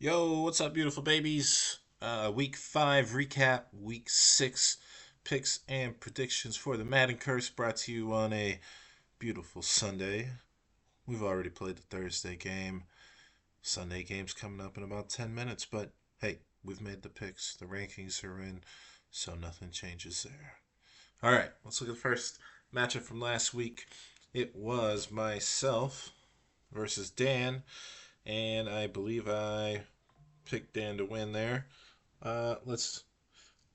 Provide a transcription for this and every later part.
Yo, what's up, beautiful babies? Week 5 recap, week 6 picks and predictions for the Madden Curse brought to you on a beautiful Sunday. We've already played the Thursday game. Sunday game's coming up in about 10 minutes, but hey, we've made the picks. The rankings are in, so nothing changes there. All right, let's look at the first matchup from last week. It was myself versus Dan, and I believe I picked Dan to win there. Let's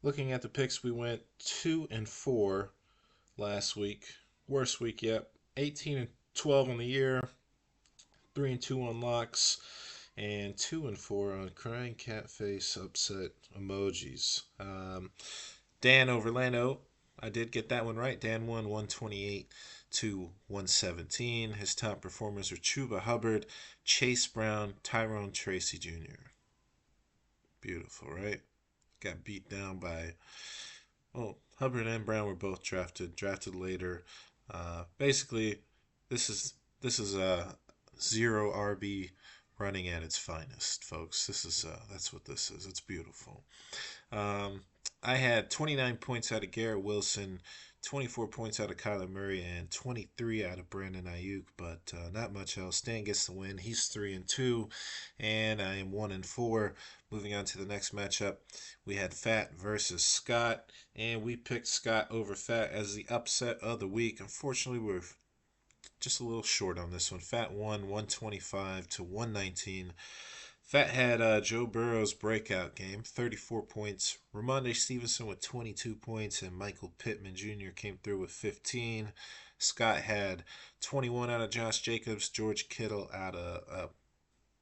looking at the picks. We went 2-4 last week. Worst week yet. 18-12 on the year. 3-2 on locks, and 2-4 on crying cat face upset emojis. Dan over Lano. I did get that one right. Dan won 128 to 117. His top performers are Chuba Hubbard, Chase Brown, Tyrone Tracy Jr. Beautiful, right? Got beat down by, well, Hubbard and Brown were both drafted later. Basically, this is a zero RB running at its finest, folks. That's what this is. It's beautiful. Um, I had 29 points out of Garrett Wilson, 24 points out of Kyler Murray, and 23 out of Brandon Ayuk, but not much else. Stan gets the win. He's 3-2, and I am 1-4. Moving on to the next matchup, we had Fat versus Scott, and we picked Scott over Fat as the upset of the week. Unfortunately, we're just a little short on this one. Fat won 125 to 119. Fat had Joe Burrow's breakout game, 34 points. Ramondre Stevenson with 22 points, and Michael Pittman Jr. came through with 15. Scott had 21 out of Josh Jacobs, George Kittle out of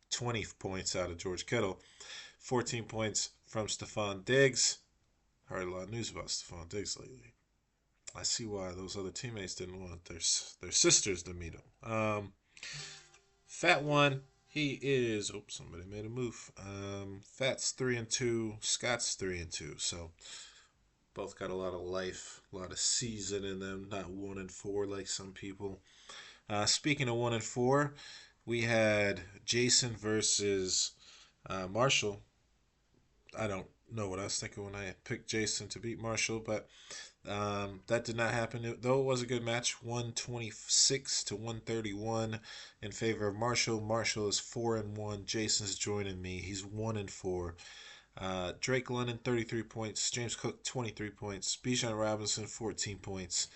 20 points out of George Kittle, 14 points from Stephon Diggs. Heard a lot of news about Stephon Diggs lately. I see why those other teammates didn't want their sisters to meet him. Fat one, he is. Oops, somebody made a move. Fat's 3-2. Scott's 3-2. So both got a lot of life, a lot of season in them. Not 1-4 like some people. Speaking of 1-4, we had Jason versus Marshall. I don't know what I was thinking when I picked Jason to beat Marshall, but that did not happen. Though it was a good match, 126 to 131 in favor of Marshall. Marshall is 4-1. Jason's joining me. He's 1-4. Drake London 33 points. James Cook 23 points. Bijan Robinson 14 points.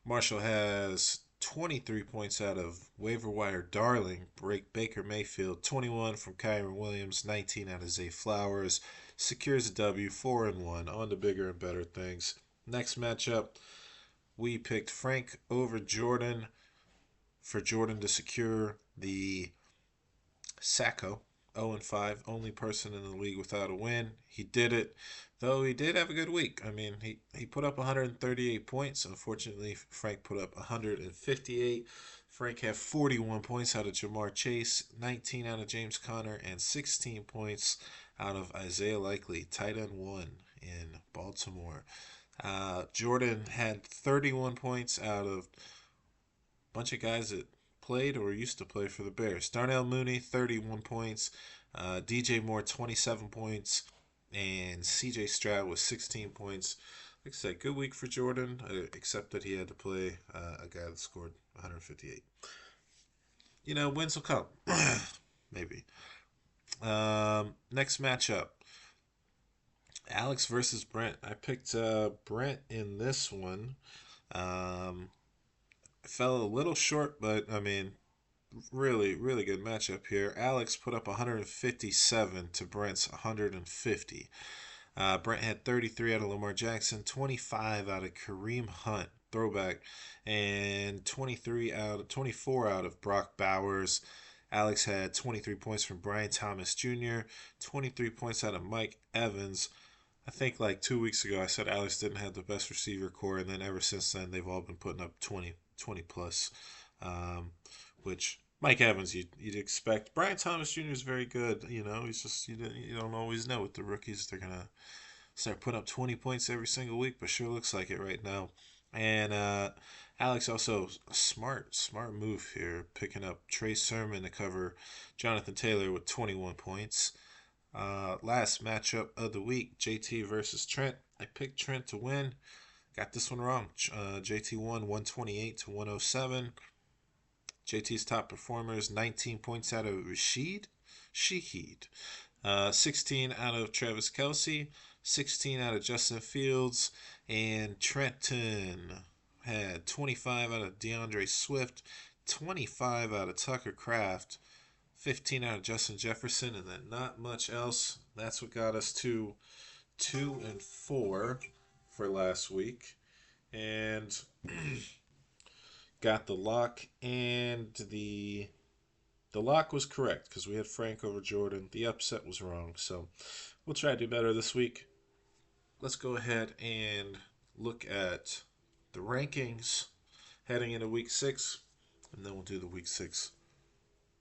Marshall has 23 points out of waiver wire darling Baker Mayfield, 21 from Kyron Williams, 19 out of Zay Flowers. Secures a W, 4-1. On to bigger and better things. Next matchup, we picked Frank over Jordan for Jordan to secure the Sacco. 0-5, only person in the league without a win. He did it, though he did have a good week. I mean, he put up 138 points. Unfortunately, Frank put up 158. Frank had 41 points out of Jamar Chase, 19 out of James Conner, and 16 points out of Isaiah Likely, tight end one in Baltimore. Jordan had 31 points out of a bunch of guys that played or used to play for the Bears. Darnell Mooney, 31 points. DJ Moore, 27 points. And CJ Stroud with 16 points. Like I said, good week for Jordan, except that he had to play a guy that scored 158. Wins will come. Maybe. Next matchup. Alex versus Brent. I picked Brent in this one. Fell a little short, but I mean, really, really good matchup here. Alex put up 157 to Brent's 150. Brent had 33 out of Lamar Jackson, 25 out of Kareem Hunt, throwback, and 24 out of Brock Bowers. Alex had 23 points from Brian Thomas Jr., 23 points out of Mike Evans. I think like 2 weeks ago I said Alex didn't have the best receiver core, and then ever since then they've all been putting up 20 plus, which Mike Evans you'd expect. Brian Thomas Jr. is very good. He's just you don't always know with the rookies. They're gonna start putting up 20 points every single week, but sure looks like it right now. And Alex also smart move here, picking up Trey Sermon to cover Jonathan Taylor with 21 points. Last matchup of the week, JT versus Trent. I picked Trent to win. Got this one wrong. JT won 128 to 107. JT's top performers 19 points out of Rashid Shaheed, 16 out of Travis Kelsey, 16 out of Justin Fields, and Trenton had 25 out of DeAndre Swift, 25 out of Tucker Kraft, 15 out of Justin Jefferson, and then not much else. That's what got us to 2-4 for last week. And got the lock, and the lock was correct because we had Frank over Jordan. The upset was wrong. So we'll try to do better this week. Let's go ahead and look at the rankings heading into week 6, and then we'll do the week 6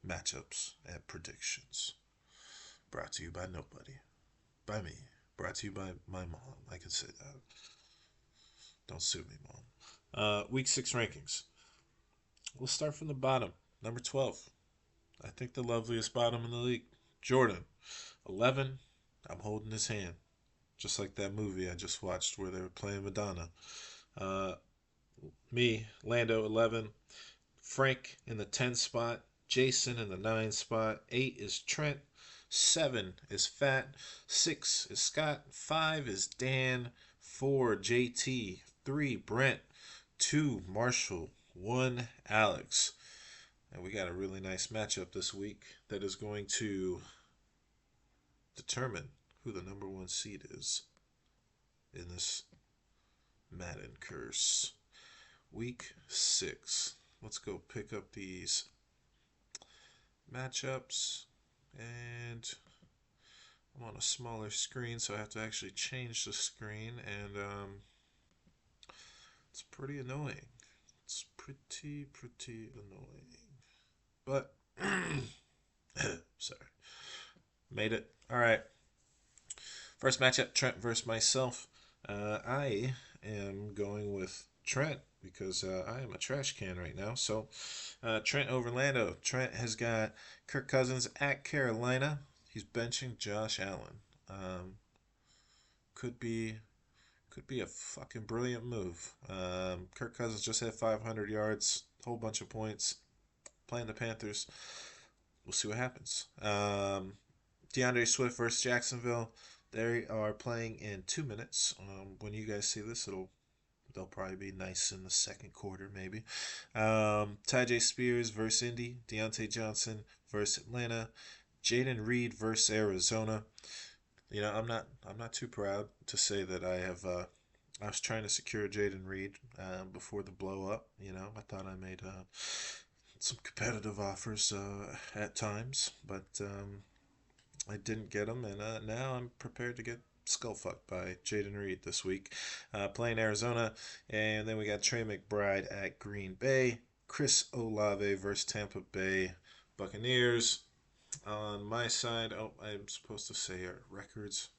matchups and predictions. Brought to you by nobody. By me. Brought to you by my mom. I can say that. Don't sue me, Mom. Week 6 rankings. We'll start from the bottom. Number 12. I think the loveliest bottom in the league. Jordan. 11. I'm holding his hand. Just like that movie I just watched where they were playing Madonna. Me, Lando, 11. Frank in the 10 spot. Jason in the 9 spot. 8 is Trent. 7 is Fat. 6 is Scott. 5 is Dan. 4, JT. 3, Brent. 2, Marshall. 1, Alex. And we got a really nice matchup this week that is going to determine who the number 1 seed is in this Madden curse. Week 6. Let's go pick up these matchups. And I'm on a smaller screen, so I have to actually change the screen. And it's pretty annoying. It's pretty annoying. But, sorry. Made it. All right. First matchup, Trent versus myself. I am going with Trent because I am a trash can right now. So, Trent over Lando. Trent has got Kirk Cousins at Carolina. He's benching Josh Allen. Could be a fucking brilliant move. Kirk Cousins just had 500 yards, whole bunch of points. Playing the Panthers. We'll see what happens. DeAndre Swift versus Jacksonville. They are playing in 2 minutes. When you guys see this, they'll probably be nice in the second quarter, maybe. Tyjae Spears versus Indy. Deontay Johnson versus Atlanta. Jaden Reed versus Arizona. You know, I'm not too proud to say that I have. I was trying to secure Jaden Reed before the blow up. You know, I thought I made some competitive offers at times, but I didn't get them, and now I'm prepared to get skull-fucked by Jaden Reed this week. Playing Arizona, and then we got Trey McBride at Green Bay. Chris Olave versus Tampa Bay Buccaneers. On my side, I'm supposed to say our records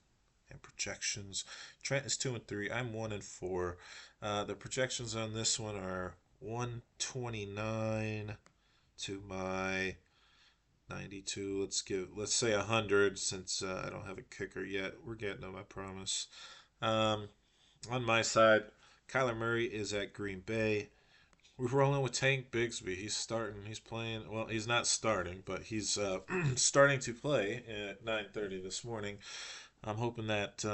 and projections. Trent is 2-3. I'm 1-4. The projections on this one are 129 to my 92. Let's say 100 since I don't have a kicker yet. We're getting them, I promise. On my side, Kyler Murray is at Green Bay. We're rolling with Tank Bigsby. He's starting. He's playing. Well, he's not starting, but he's starting to play at 9:30 this morning. I'm hoping that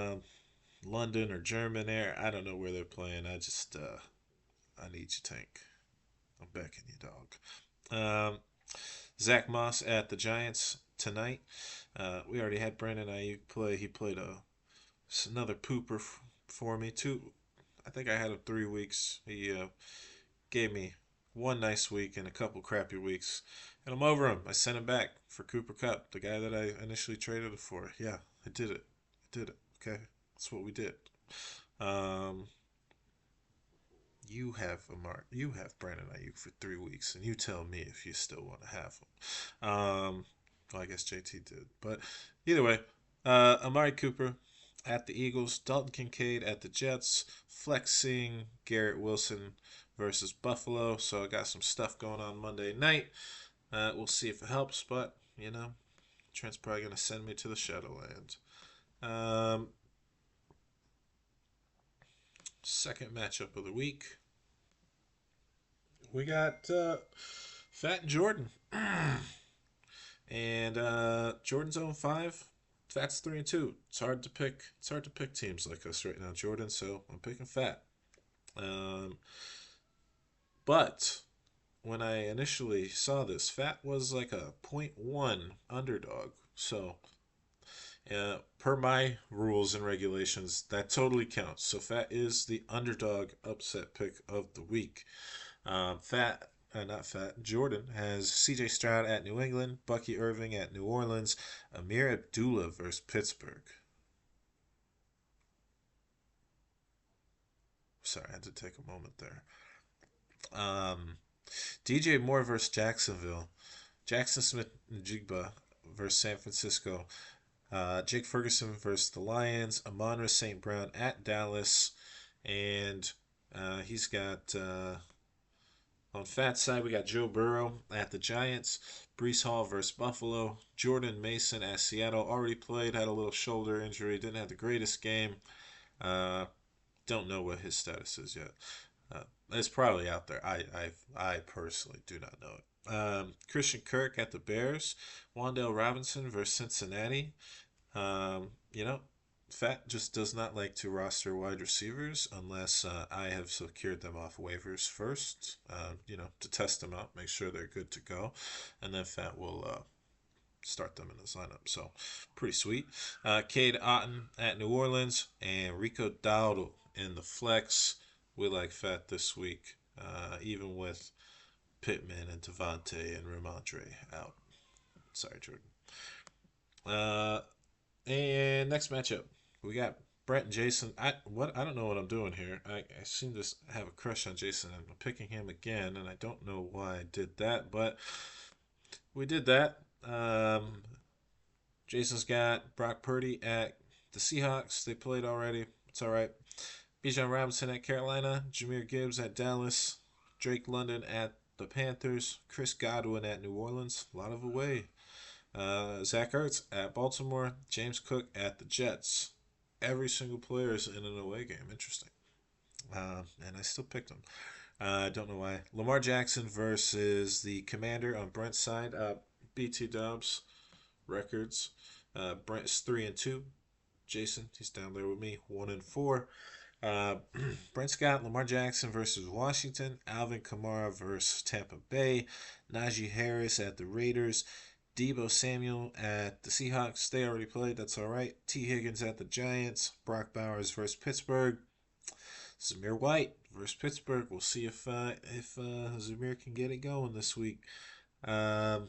London or German Air. I don't know where they're playing. I need you, Tank. I'm begging you, dog. Zach Moss at the Giants tonight. We already had Brandon Ayuk play. He played another pooper for me. I think I had him 3 weeks. He gave me one nice week and a couple crappy weeks, and I'm over him. I sent him back for Cooper Kupp, the guy that I initially traded it for. Yeah, I did it. Okay, that's what we did. Um, you have Brandon Ayuk for 3 weeks, and you tell me if you still want to have him. Well, I guess JT did, but either way, Amari Cooper at the Eagles, Dalton Kincaid at the Jets, flexing Garrett Wilson versus Buffalo. So I got some stuff going on Monday night. We'll see if it helps, but Trent's probably gonna send me to the Shadowland. Um, Second matchup of the week. We got Fat and Jordan. And Jordan's 0-5. Fat's 3-2. It's hard to pick. It's hard to pick teams like us right now, Jordan. So I'm picking Fat. Um, but when I initially saw this, Fat was like a .1 underdog. So per my rules and regulations, that totally counts. So Fat is the underdog upset pick of the week. Not Fat. Jordan has C.J. Stroud at New England, Bucky Irving at New Orleans, Amir Abdullah versus Pittsburgh. Sorry, I had to take a moment there. Um, DJ Moore versus Jacksonville, Jackson Smith and Jigba versus San Francisco, Jake Ferguson versus the Lions, Amon-Ra St. Brown at Dallas, and he's got on Fat's side, we got Joe Burrow at the Giants, Brees Hall versus Buffalo, Jordan Mason at Seattle. Already played, had a little shoulder injury, didn't have the greatest game. Uh, don't know what his status is yet. It's probably out there. I personally do not know it. Christian Kirk at the Bears, Wan'Dale Robinson versus Cincinnati. You know, Fat just does not like to roster wide receivers unless I have secured them off waivers first, to test them out, make sure they're good to go, and then Fat will start them in his lineup. So, pretty sweet. Cade Otton at New Orleans and Rico Dowdle in the flex. We like Fat this week, even with Pittman and Devontae and Ramondre out. Sorry, Jordan. Uh, and next matchup, we got Brett and Jason. I don't know what I'm doing here. I seem to have a crush on Jason. I'm picking him again, and I don't know why I did that, but we did that. Jason's got Brock Purdy at the Seahawks. They played already. It's all right. Bijan Robinson at Carolina. Jahmyr Gibbs at Dallas. Drake London at the Panthers. Chris Godwin at New Orleans. A lot of away. Zach Ertz at Baltimore. James Cook at the Jets. Every single player is in an away game. Interesting. And I still picked them. I don't know why. Lamar Jackson versus the Commander on Brent's side. BT Dubs records. Brent's 3-2. Jason, he's down there with me, 1-4. Brent Scott, Lamar Jackson versus Washington, Alvin Kamara versus Tampa Bay, Najee Harris at the Raiders, Debo Samuel at the Seahawks. They already played, that's all right. T. Higgins at the Giants, Brock Bowers versus Pittsburgh, Zamir White versus Pittsburgh. We'll see if Zamir can get it going this week. But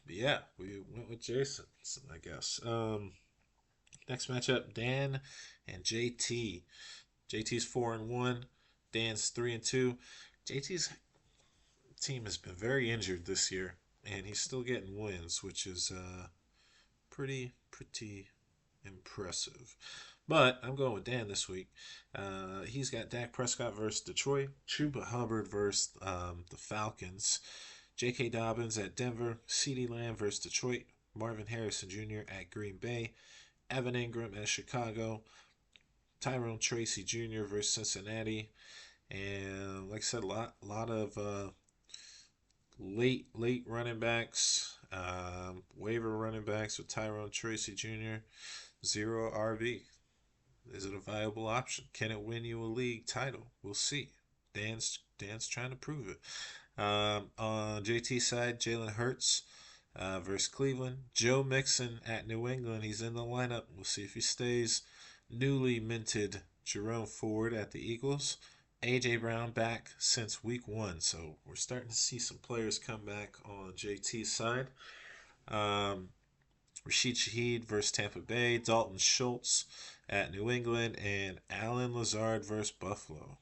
yeah, we went with Jason, I guess. Next matchup, Dan and JT. JT's 4-1. Dan's 3-2. JT's team has been very injured this year, and he's still getting wins, which is pretty impressive. But I'm going with Dan this week. He's got Dak Prescott versus Detroit, Chuba Hubbard versus the Falcons, J.K. Dobbins at Denver, CeeDee Lamb versus Detroit, Marvin Harrison Jr. at Green Bay, Evan Ingram at Chicago, Tyrone Tracy Jr. versus Cincinnati, and like I said, a lot of late running backs, waiver running backs with Tyrone Tracy Jr. Zero RB. Is it a viable option? Can it win you a league title? We'll see. Dan's trying to prove it. On JT side, Jalen Hurts versus Cleveland. Joe Mixon at New England. He's in the lineup. We'll see if he stays. Newly minted Jerome Ford at the Eagles. A.J. Brown back since week 1. So we're starting to see some players come back on JT's side. Rashid Shaheed versus Tampa Bay. Dalton Schultz at New England. And Alan Lazard versus Buffalo.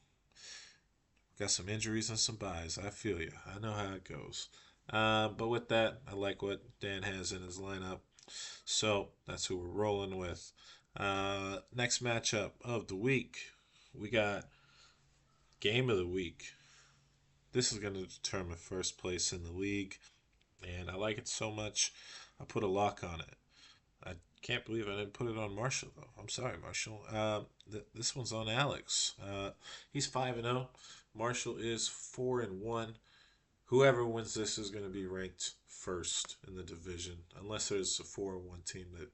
Got some injuries and some buys. I feel you. I know how it goes. But with that, I like what Dan has in his lineup. So that's who we're rolling with. Next matchup of the week, we got game of the week. This is going to determine first place in the league, and I like it so much. I put a lock on it. I can't believe I didn't put it on Marshall though. I'm sorry, Marshall. This one's on Alex. He's 5-0. Marshall is 4-1. Whoever wins this is going to be ranked first in the division, unless there's a 4-1 team that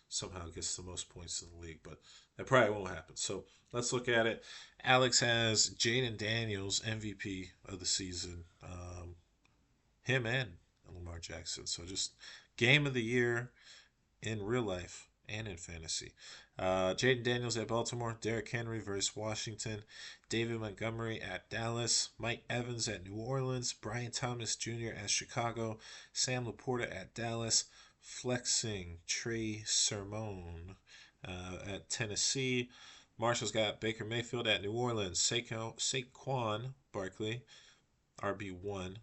somehow gets the most points in the league. But that probably won't happen. So let's look at it. Alex has Jaden Daniels, MVP of the season. Him and Lamar Jackson. So just game of the year in real life and in fantasy. Jaden Daniels at Baltimore, Derrick Henry versus Washington, David Montgomery at Dallas, Mike Evans at New Orleans, Brian Thomas Jr. at Chicago, Sam Laporta at Dallas, flexing Trey Sermon at Tennessee. Marshall's got Baker Mayfield at New Orleans, Saquon Barkley, RB1.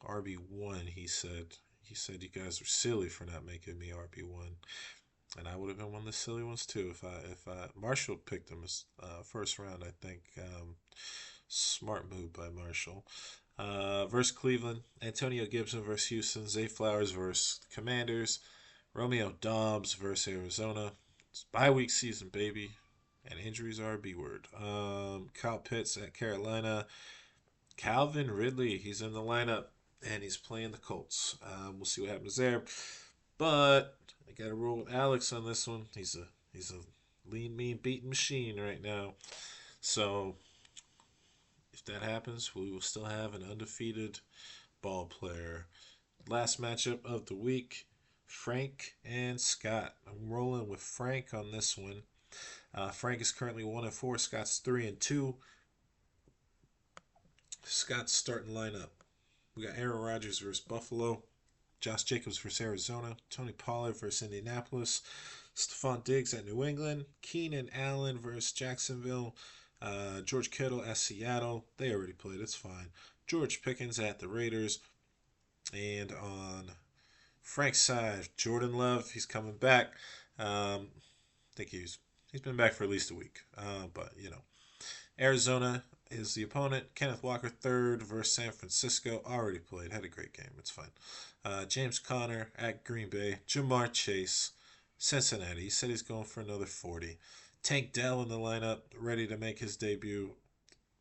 RB1, he said. He said you guys are silly for not making me RB1, and I would have been one of the silly ones too if I Marshall picked him as first round. I think smart move by Marshall. Versus Cleveland, Antonio Gibson versus Houston, Zay Flowers versus Commanders, Romeo Dobbs versus Arizona. It's bye week season, baby, and injuries are a B word. Kyle Pitts at Carolina, Calvin Ridley, he's in the lineup and he's playing the Colts. We'll see what happens there. But I got to roll with Alex on this one. He's a lean, mean, beating machine right now. So if that happens, we will still have an undefeated ball player. Last matchup of the week, Frank and Scott. I'm rolling with Frank on this one. Frank is currently 1-4. Scott's 3-2. Scott's starting lineup. We got Aaron Rodgers versus Buffalo, Josh Jacobs versus Arizona, Tony Pollard versus Indianapolis, Stephon Diggs at New England, Keenan Allen versus Jacksonville, George Kittle at Seattle. They already played, it's fine. George Pickens at the Raiders. And on Frank's side, Jordan Love, he's coming back. I think he's been back for at least a week. But you know, Arizona is the opponent. Kenneth Walker third versus San Francisco. Already played. Had a great game. It's fine. James Conner at Green Bay. Jamar Chase, Cincinnati. He said he's going for another 40. Tank Dell in the lineup, ready to make his debut.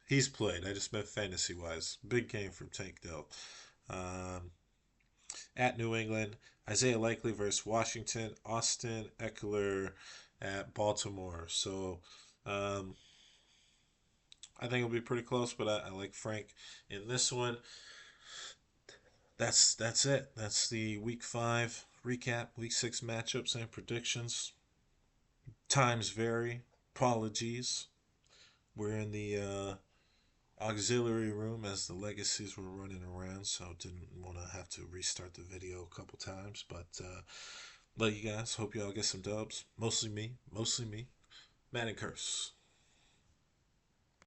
He's played. I just meant fantasy wise. Big game from Tank Dell. At New England, Isaiah Likely versus Washington. Austin Eckler at Baltimore. So I think it'll be pretty close, but I like Frank in this one. That's it. That's the week 5 recap, week 6 matchups and predictions. Times vary. Apologies. We're in the auxiliary room as the legacies were running around, so didn't want to have to restart the video a couple times. But love you guys. Hope y'all get some dubs. Mostly me. Mostly me. Madden Curse.